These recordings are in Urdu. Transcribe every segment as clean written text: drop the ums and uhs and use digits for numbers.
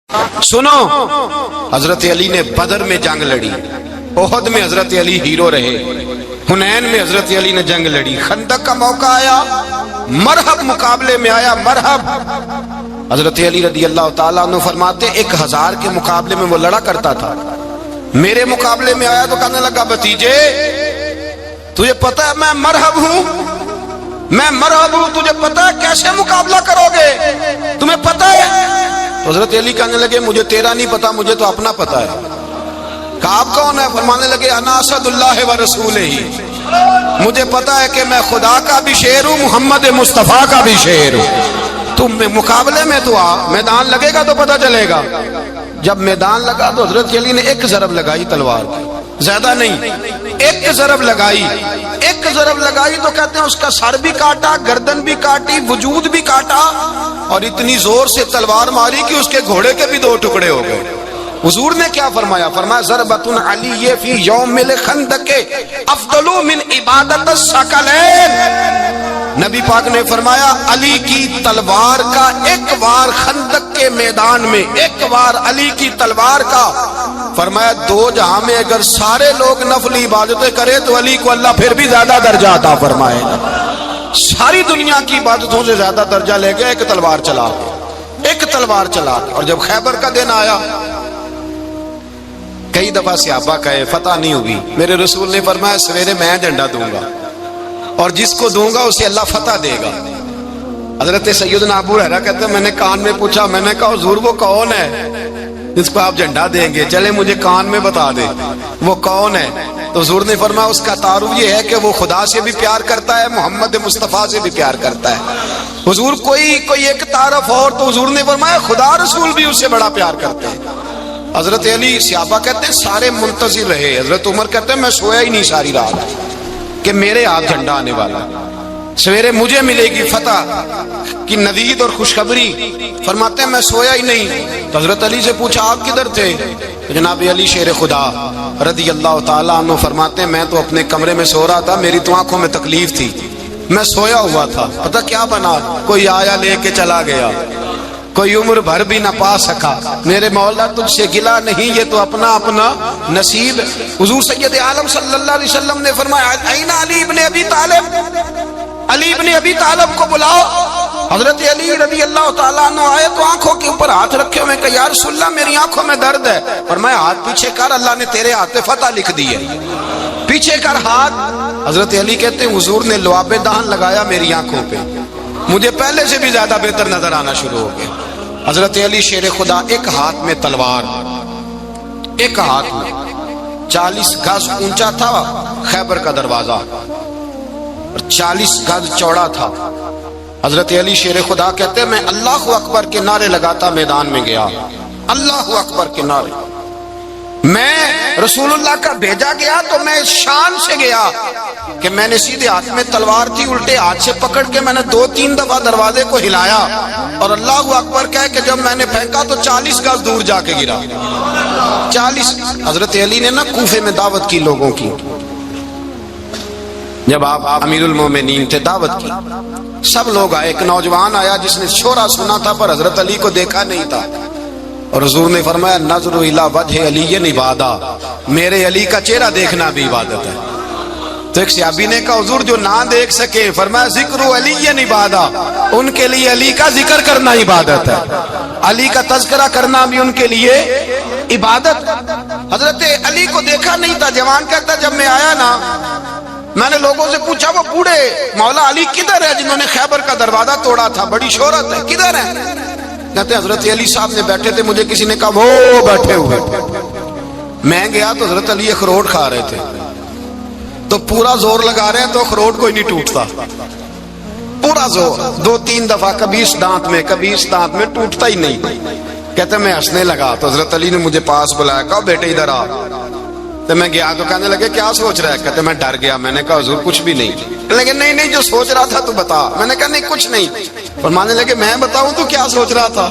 سنو، حضرت علی نے بدر میں جنگ لڑی، احد میں حضرت علی ہیرو رہے، حنین میں حضرت علی نے جنگ لڑی، خندق کا موقع آیا، مرحب مقابلے میں آیا، مرحب۔ حضرت علی رضی اللہ تعالیٰ عنہ فرماتے 1000 کے مقابلے میں وہ لڑا کرتا تھا، میرے مقابلے میں آیا تو کہنے لگا بھتیجے تجھے پتہ ہے میں مرحب ہوں، میں مرحب ہوں، تجھے پتہ ہے کیسے مقابلہ کرو گے، تمہیں پتہ ہے؟ حضرت علی کہنے لگے مجھے تیرا نہیں پتا، مجھے تو اپنا پتا ہے۔ کہا آپ کون ہے؟ فرمانے لگے انا اسد اللہ و رسولہ، مجھے پتا ہے کہ میں خدا کا بھی شیر ہوں، محمد مصطفیٰ کا بھی شیر ہوں، تم مقابلے میں تو آ، میدان لگے گا تو پتہ چلے گا۔ جب میدان لگا تو حضرت علی نے ایک ضرب لگائی تلوار کی، زیادہ نہیں، ایک ضرب لگائی، ایک ضرب لگائی تو کہتے ہیں اس کا سر بھی کاٹا، گردن بھی کاٹی، وجود بھی کاٹا، اور اتنی زور سے تلوار ماری کہ اس کے گھوڑے کے بھی 2 ٹکڑے ہو گئے۔ حضور نے کیا فرمایا؟ فرمایا ضربۃ علی فی یوم الخندق افضل من عبادت الثقلین۔ نبی پاک نے فرمایا علی کی تلوار کا ایک وار خندق کے میدان میں، ایک وار علی کی تلوار کا، فرمایا 2 جہاں میں اگر سارے لوگ نفلی عبادتیں کرے تو علی کو اللہ پھر بھی زیادہ درجہ عطا فرمائے گا۔ ساری دنیا کی عبادتوں سے زیادہ درجہ لے گیا ایک تلوار چلا کے، ایک تلوار چلا کے۔ اور جب خیبر کا دن آیا، کئی دفعہ صحابہ کہے فتح نہیں ہوگی، میرے رسول نے فرمایا سویرے میں جھنڈا دوں گا اور جس کو دوں گا اسے اللہ فتح دے گا۔ حضرت سیدنا ابو ہریرہ کہتے ہیں میں نے کان میں پوچھا، میں نے کہا حضور وہ کون ہے جس کو آپ جھنڈا دیں گے؟ چلے مجھے کان میں بتا دے وہ کون ہے۔ تو حضور نے فرمایا اس کا تعارف یہ ہے کہ وہ خدا سے بھی پیار کرتا ہے، محمد مصطفیٰ سے بھی پیار کرتا ہے۔ حضور کوئی ایک تعارف اور، تو حضور نے فرمایا خدا رسول بھی اس سے بڑا پیار کرتے ہیں۔ حضرت علی صحابہ کہتے ہیں سارے منتظر رہے، حضرت عمر کہتے ہیں میں سویا ہی نہیں ساری رات کہ میرے ہاتھ جھنڈا آنے والا، سویرے مجھے ملے گی فتح کی نوید اور خوشخبری۔ فرماتے ہیں میں سویا ہی نہیں۔ تو حضرت علی سے پوچھا آپ کدھر تھے؟ جناب علی شیر خدا رضی اللہ تعالیٰ عنہ فرماتے ہیں میں تو اپنے کمرے میں سو رہا تھا، میری تو آنکھوں میں تکلیف تھی، میں سویا ہوا تھا، پتہ کیا بنا، کوئی آیا لے کے چلا گیا، کوئی عمر بھر بھی نہ پا سکا، میرے مولا تجھ سے گلا نہیں، یہ تو اپنا اپنا نصیب۔ حضور سید عالم صلی اللہ علیہ وسلم نے فرمایا این علی ابن ابی طالب، علی ابن ابی طالب کو بلاؤ۔ حضرت علی رضی اللہ تعالیٰ عنہ آئے تو آنکھوں کے اوپر ہاتھ رکھے ہوئے کہ یا رسول اللہ میری آنکھوں میں درد ہے، فرمایا ہاتھ پیچھے کر، اللہ نے تیرے ہاتھ پہ فتح لکھ دی ہے، پیچھے کر ہاتھ۔ حضرت علی کہتے ہیں حضور نے لعاب دہن لگایا میری آنکھوں پہ، مجھے پہلے سے بھی زیادہ بہتر نظر آنا شروع ہو گیا۔ حضرت علی شیر خدا ایک ہاتھ میں تلوار، ایک ہاتھ میں 40 گز اونچا تھا خیبر کا دروازہ اور 40 گز چوڑا تھا۔ حضرت علی شیر خدا کہتے ہیں میں اللہ اکبر کے نعرے لگاتا میدان میں گیا، اللہ اکبر کے نعرے، میں رسول اللہ کا بھیجا گیا تو میں شان سے گیا کہ میں نے سیدھے ہاتھ میں تلوار تھی، الٹے ہاتھ سے پکڑ کے میں نے 2-3 دفعہ دروازے کو ہلایا اور اللہ اکبر کہہ کہ جب میں نے پھینکا تو 40 گز دور جا کے گرا، 40۔ حضرت علی نے نا کوفے میں دعوت کی لوگوں کی، جب آپ امیر المومنین تھے دعوت کی، سب لوگ آئے، ایک نوجوان آیا جس نے شورا سنا تھا پر حضرت علی کو دیکھا نہیں تھا، اور حضور نے فرمایا نظر الی وجہ علی عبادت، میرے علی کا چہرہ دیکھنا بھی عبادت ہے۔ تو ایک صحابی نے کہا حضور جو نہ دیکھ سکے، فرمایا ذکر علی عبادت، ان کے لیے علی کا ذکر کرنا عبادت ہے، علی کا تذکرہ کرنا بھی ان کے لیے عبادت۔ حضرت علی کو دیکھا نہیں تھا، جوان کہتا جب میں آیا نا میں نے لوگوں سے پوچھا وہ بوڑھے مولا علی کدھر ہے جنہوں نے خیبر کا دروازہ توڑا تھا، بڑی شہرت ہے، کدھر ہے؟ کہتے ہیں حضرت علی صاحب نے بیٹھے تھے، مجھے کسی نے کہا وہ بیٹھے ہوئے، میں گیا تو حضرت علی اخروٹ کھا رہے تھے، تو پورا زور لگا رہے ہیں تو اخروٹ کوئی نہیں ٹوٹتا، پورا زور 2-3 دفعہ، کبھی اس دانت میں کبھی اس دانت میں، ٹوٹتا ہی نہیں۔ کہتے ہیں میں ہنسنے لگا تو حضرت علی نے مجھے پاس بلایا، کہا بیٹے ادھر آ، تو میں گیا تو کہنے لگے کیا سوچ رہا ہے؟ کہتے میں ڈر گیا، میں نے کہا حضور کچھ بھی نہیں، لیکن نہیں جو سوچ رہا تھا تو بتا، میں نے کہا نہیں کچھ نہیں، فرمانے لگے میں بتاؤں تو کیا سوچ رہا تھا؟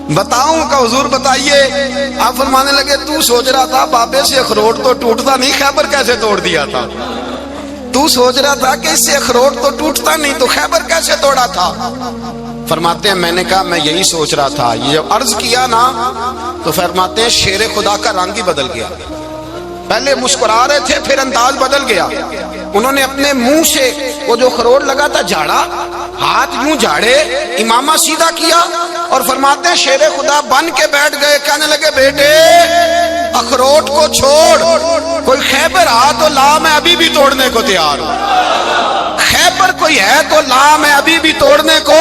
بتاؤں کہ حضور بتائیے۔ آپ فرمانے لگے تو سوچ رہا تھا بابے سے اخروٹ تو ٹوٹتا نہیں، خیبر کیسے توڑ دیا تھا؟ تو سوچ رہا تھا کہ اس سے اخروٹ تو ٹوٹتا نہیں تو خیبر کیسے توڑا تھا؟ فرماتے ہیں میں نے کہا میں یہی سوچ رہا تھا. یہ جب عرض کیا نا تو فرماتے ہیں شیر خدا کا رنگ ہی بدل گیا. پہلے مسکرا رہے تھے پھر انداز بدل گیا. انہوں نے اپنے منہ سے وہ جو خروٹ لگا تھا جھاڑا, ہاتھ یوں جھاڑے, امامہ سیدھا کیا اور فرماتے ہیں شیر خدا بن کے بیٹھ گئے. کہنے لگے بیٹے اخروٹ کو چھوڑ, کوئی خیبر آ تو لا, میں ابھی بھی توڑنے کو تیار ہوں. خیبر کوئی ہے تو لا, میں ابھی بھی توڑنے کو.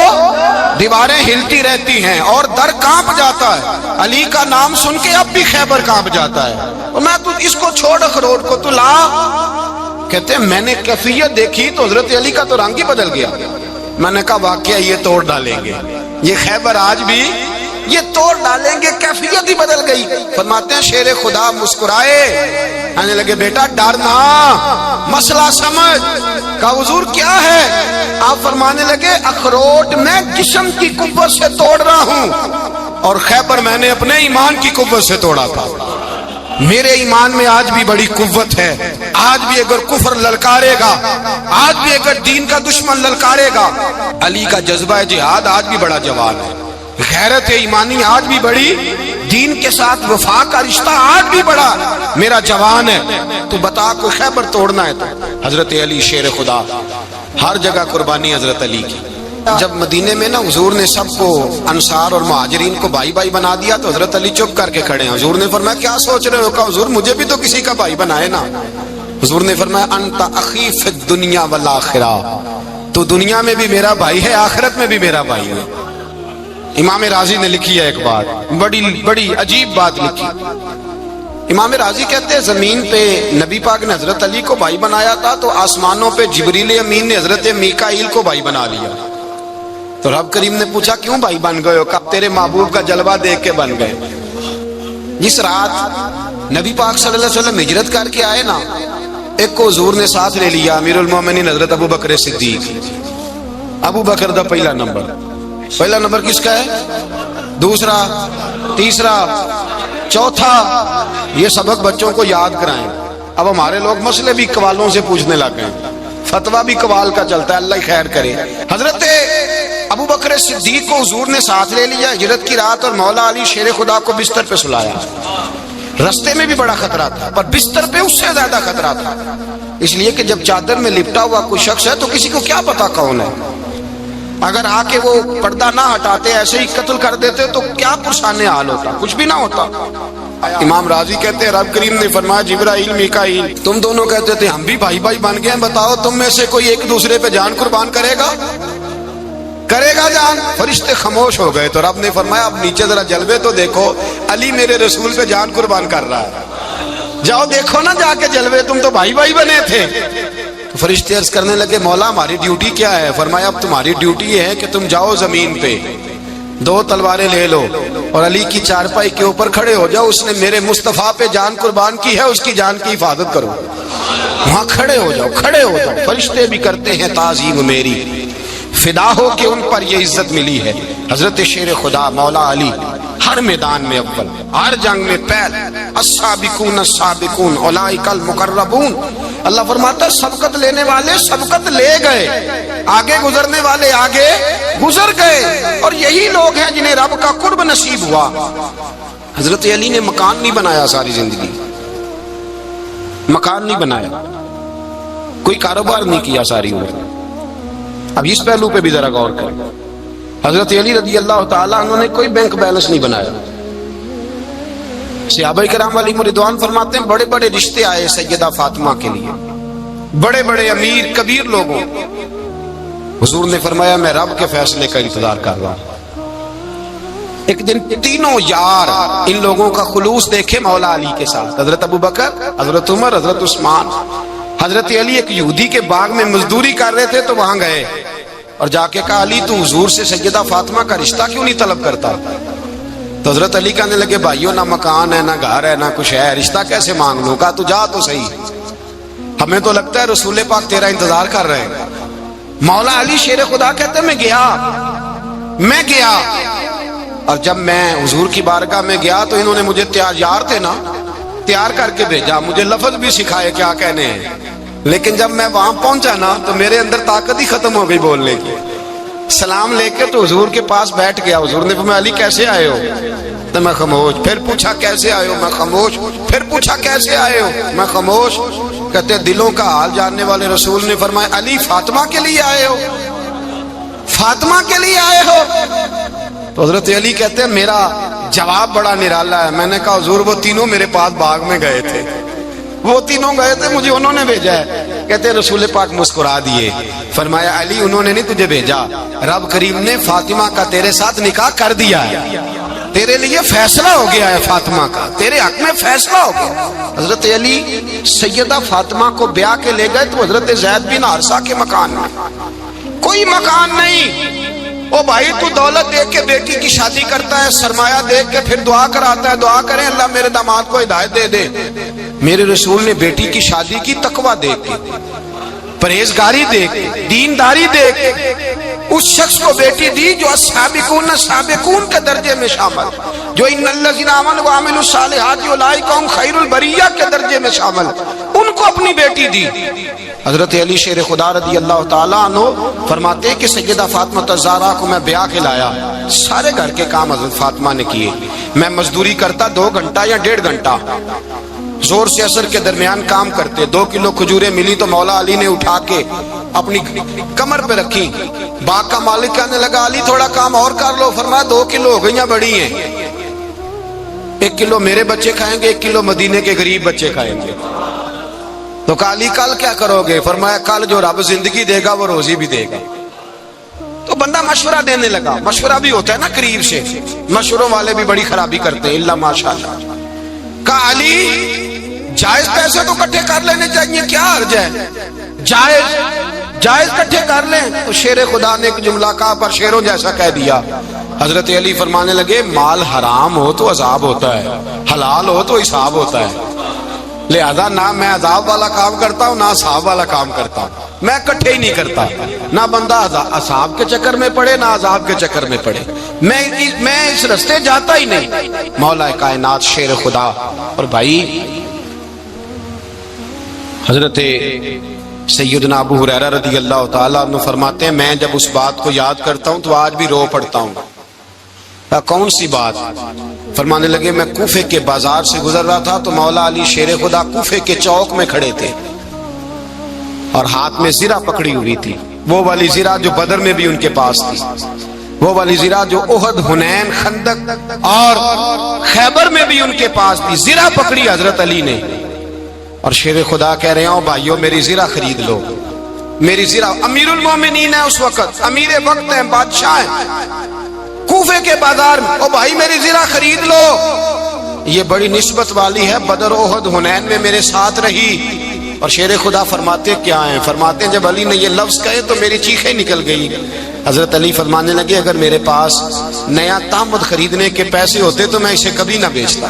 دیواریں ہلتی رہتی ہیں اور در کانپ جاتا ہے. علی کا نام سن کے اب بھی خیبر کانپ جاتا ہے. اور میں تو اس کو چھوڑ اخروٹ کو تو لا. کہتے ہیں میں نے کیفیت دیکھی تو حضرت علی کا تو رنگ ہی بدل گیا. میں نے کہا واقعہ یہ توڑ ڈالیں گے, یہ خیبر آج بھی یہ توڑ ڈالیں گے, کیفیت ہی بدل گئی. فرماتے ہیں شیر خدا مسکرائے, کہنے لگے بیٹا ڈرنا, مسئلہ سمجھ. کہا حضور کیا ہے؟ آپ فرمانے لگے اخروٹ میں جسم کی قوت سے توڑ رہا ہوں اور خیبر میں نے اپنے ایمان کی قوت سے توڑا تھا. میرے ایمان میں آج بھی بڑی قوت ہے. آج بھی اگر کفر للکارے گا, آج بھی اگر دین کا دشمن للکارے گا, علی کا جذبہ جہاد آج بھی بڑا جوان ہے. غیرت ایمانی آج بھی بڑی, دین کے ساتھ وفا کا رشتہ آج بھی بڑا میرا جوان ہے. تو بتا کوئی خیبر توڑنا ہے تو حضرت علی شیر خدا, ہر جگہ قربانی حضرت علی کی. جب مدینے میں نا حضور نے سب کو انصار اور مہاجرین کو بھائی بھائی بنا دیا تو حضرت علی چپ کر کے کھڑے ہیں. حضور نے فرمایا کیا سوچ رہے ہو؟ کہا حضور مجھے بھی تو کسی کا بھائی بنائے نا. حضور نے فرمایا انت اخی فی الدنیا والآخرہ, تو دنیا میں بھی میرا بھائی ہے, آخرت میں بھی میرا بھائی ہے. امام راضی نے لکھی ہے ایک بات, بڑی عجیب بات لکھی. امام راضی کہتے ہیں زمین پہ نبی پاک نے حضرت علی کو بھائی بنایا تھا تو آسمانوں پہ جبریل امین نے حضرت میکائیل کو بھائی بنا لیا. تو رب کریم نے پوچھا کیوں بھائی بن گئے ہو؟ کہا تیرے محبوب کا جلوہ دیکھ کے بن گئے. جس رات نبی پاک صلی اللہ علیہ وسلم ہجرت کر کے آئے نا, ایک کو حضور نے ساتھ لے لیا, امیر المومنین حضرت ابو بکر صدیق. ابو بکر دا پہلا نمبر کس کا ہے؟ دوسرا, تیسرا, چوتھا. یہ سبق بچوں کو یاد کرائیں. اب ہمارے لوگ مسئلے بھی قوالوں سے پوچھنے لگ گئے, فتویٰ بھی قوال کا چلتا ہے, اللہ خیر کرے. حضرت ابو بکر صدیق کو حضور نے ساتھ لے لیا ہجرت کی رات, اور مولا علی شیر خدا کو بستر پہ سلایا. رستے میں بھی بڑا خطرہ تھا پر بستر پہ اس سے زیادہ خطرہ تھا, اس لیے کہ جب چادر میں لپٹا ہوا کوئی شخص ہے تو کسی کو کیا پتا کون ہے. اگر آ کے وہ پردہ نہ ہٹاتے ایسے ہی قتل کر دیتے تو کیا پرسان حال ہوتا, کچھ بھی نہ ہوتا. امام راضی کہتے ہیں رب کریم نے فرمایا جبرائیل میکائیل تم دونوں کہتے تھے ہم بھی بھائی بھائی بن گئے, بتاؤ تم میں سے کوئی ایک دوسرے پہ جان قربان کرے گا جان؟ فرشتے خاموش ہو گئے. تو رب نے فرمایا اب نیچے ذرا جلوے تو دیکھو, علی میرے رسول پہ جان قربان کر رہا ہے, جاؤ دیکھو نا جا کے جلوے, تم تو بھائی بھائی بنے تھے. تو فرشتے عرض کرنے لگے مولا ہماری ڈیوٹی کیا ہے؟ فرمایا اب تمہاری ڈیوٹی یہ ہے کہ تم جاؤ زمین پہ 2 تلواریں لے لو اور علی کی چارپائی کے اوپر کھڑے ہو جاؤ, اس نے میرے مصطفیٰ پہ جان قربان کی ہے, اس کی جان کی حفاظت کرو. وہاں کھڑے ہو جاؤ. فرشتے بھی کرتے ہیں تعظیم میری, فدا ہو کہ ان پر یہ عزت ملی ہے. حضرت شیر خدا مولا علی ہر میدان میں اول, ہر جنگ میں پہل. السابقون السابقون اولئک المقربون. اللہ فرماتا ہے سبقت لینے والے سبقت لے گئے, آگے گزرنے والے آگے گزر گئے, اور یہی لوگ ہیں جنہیں رب کا قرب نصیب ہوا. حضرت علی نے مکان نہیں بنایا, ساری زندگی مکان نہیں بنایا, کوئی کاروبار نہیں کیا ساری عمر. اب اس پہلو پہ بھی ذرا غور کریں. حضرت علی رضی اللہ تعالیٰ انہوں نے کوئی بینک بیلنس نہیں بنایا. صحابہ کرام علیہم رضوان فرماتے ہیں بڑے بڑے رشتے آئے سیدہ فاطمہ کے لیے, بڑے بڑے امیر کبیر لوگوں. حضور نے فرمایا میں رب کے فیصلے کا انتظار کر رہا ہوں. ایک دن تینوں یار ان لوگوں کا خلوص دیکھے مولا علی کے ساتھ, حضرت ابو بکر, حضرت عمر, حضرت عثمان. حضرت علی ایک یہودی کے باغ میں مزدوری کر رہے تھے تو وہاں گئے اور جا کے کہا علی تو حضور سے سیدہ فاطمہ کا رشتہ کیوں نہیں طلب کرتا؟ تو حضرت علی کہنے لگے بھائیو نہ مکان ہے نہ گھر ہے نہ کچھ ہے, رشتہ کیسے مانگ لوں؟ کہا تو جا تو صحیح, ہمیں تو لگتا ہے رسول پاک تیرا انتظار کر رہے ہیں. مولا علی شیر خدا کہتے میں گیا اور جب میں حضور کی بارگاہ میں گیا تو انہوں نے مجھے یار تھے نا, تیار کر کے بھیجا, مجھے لفظ بھی سکھائے کیا کہنے ہیں, لیکن جب میں وہاں پہنچا نا تو میرے اندر طاقت ہی ختم ہو گئی بولنے کی. سلام لے کے تو حضور کے پاس بیٹھ گیا. حضور نے فرمایا علی کیسے آئے ہو؟ تو میں خاموش. پھر پوچھا کیسے آئے ہو؟ میں خاموش. پھر پوچھا کیسے آئے ہو؟ میں خاموش. کہتے ہیں دلوں کا حال جاننے والے رسول نے فرمایا علی فاطمہ کے لیے آئے ہو؟ فاطمہ کے لیے آئے ہو؟ تو حضرت علی کہتے ہیں میرا جواب بڑا نرالا ہے. میں نے کہا حضور وہ تینوں میرے پاس باغ میں گئے تھے, وہ تینوں گئے تھے, مجھے انہوں نے بھیجا ہے. کہتے ہیں رسول پاک مسکرا دیے, فرمایا علی انہوں نے نہیں تجھے بھیجا, رب کریم نے فاطمہ کا تیرے ساتھ نکاح کر دیا ہے, تیرے لیے فیصلہ ہو گیا ہے فاطمہ کا, تیرے حق میں فیصلہ ہو گیا. حضرت علی سیدہ فاطمہ کو بیاہ کے لے گئے تو حضرت زید بن حارثہ کے مکان میں, کوئی مکان نہیں. او بھائی تو دولت دیکھ کے بیٹی کی شادی کرتا ہے, سرمایہ دیکھ کے پھر دعا کراتا ہے, دعا کریں اللہ میرے داماد کو ہدایت دے دے. میرے رسول نے بیٹی کی شادی کی تقوی دیکھ کے, پرہیزگاری دیکھ کے, دینداری دیکھ کے اس شخص کو بیٹی دی جو السابقون السابقون کے درجے میں شامل, جو ان الذین آمنوا وعملوا الصالحات اولئک هم خیر البریہ کے درجے میں شامل, ان کو اپنی بیٹی دی. حضرت علی شیر خدا رضی اللہ تعالیٰ عنہ فرماتے ہیں کہ سیدہ فاطمہ الزہرا کو میں بیاہ کے لایا, سارے گھر کے کام حضرت فاطمہ نے کیے. میں مزدوری کرتا 2 گھنٹہ یا 1.5 گھنٹہ, زور سے عصر کے درمیان کام کرتے. 2 کلو کھجوریں ملی تو مولا علی نے اٹھا کے اپنی کمر پہ رکھی. باغ کا مالک کہنے لگا علی تھوڑا کام اور کر لو. فرمایا 2 کلو ہو گئیاں بڑی ہیں, 1 کلو میرے بچے کھائیں گے, 1 کلو مدینے کے غریب بچے کھائیں گے. تو کہا علی کل کیا کرو گے؟ فرمایا کل جو رب زندگی دے گا وہ روزی بھی دے گا. تو بندہ مشورہ دینے لگا. مشورہ بھی ہوتا ہے نا قریب سے, مشوروں والے بھی بڑی خرابی کرتے ہیں اللہ ماشاءاللہ. کہا علی جائز پیسے تو کٹھے کر لینے چاہیے, کیا حرج ہے, جائز کٹھے کر لیں. تو شیر خدا نے ایک جملہ کہا پر شیروں جیسا کہہ دیا. حضرت علی فرمانے لگے مال حرام ہو تو عذاب ہوتا ہے, حلال ہو تو حساب ہوتا ہے, لہذا نہ میں عذاب والا کام کرتا ہوں نہ ثواب والا کام کرتا ہوں, میں اکٹھے ہی نہیں کرتا. نہ بندہ عذاب کے چکر میں پڑے نہ عذاب کے چکر میں پڑے, میں اس رستے جاتا ہی نہیں. مولا کائنات شیر خدا. اور بھائی حضرت سیدنا ابو ہریرہ رضی اللہ تعالیٰ عنہ فرماتے ہیں میں جب اس بات کو یاد کرتا ہوں تو آج بھی رو پڑتا ہوں. کون سی بات؟ فرمانے لگے میں کوفے کے بازار سے گزر رہا تھا تو مولا علی شیر خدا کوفے کے چوک میں کھڑے تھے اور ہاتھ میں زرہ پکڑی ہوئی تھی, وہ والی زرہ جو بدر میں بھی ان کے پاس تھی, وہ والی زرہ جو احد, حنین, خندق اور خیبر میں بھی ان کے پاس تھی. زرہ پکڑی حضرت علی نے اور شیر خدا کہہ رہے ہیں بھائیو میری زرہ خرید لو. میری زرہ, امیر المومنین ہے اس وقت, امیر وقت ہیں, بادشاہ ہیں, کوفے کے بازار میں, او بھائی میری زرہ خرید لو. یہ بڑی نسبت والی ہے, بدر, احد, حنین میں میرے ساتھ رہی. اور شیر خدا فرماتے کیا ہیں؟ فرماتے ہیں جب علی نے یہ لفظ کہے تو میری چیخیں نکل گئی. حضرت علی فرمانے لگے اگر میرے پاس نیا تامد خریدنے کے پیسے ہوتے تو میں اسے کبھی نہ بیچتا,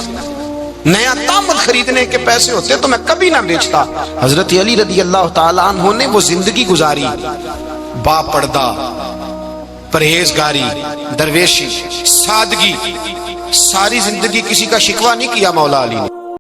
نیا تامد خریدنے کے پیسے ہوتے تو میں کبھی نہ بیچتا. حضرت علی رضی اللہ تعالیٰ عنہ نے وہ زندگی گزاری, با پردہ, پرہیزگاری, درویشی, سادگی, ساری زندگی کسی کا شکوہ نہیں کیا مولا علی نے.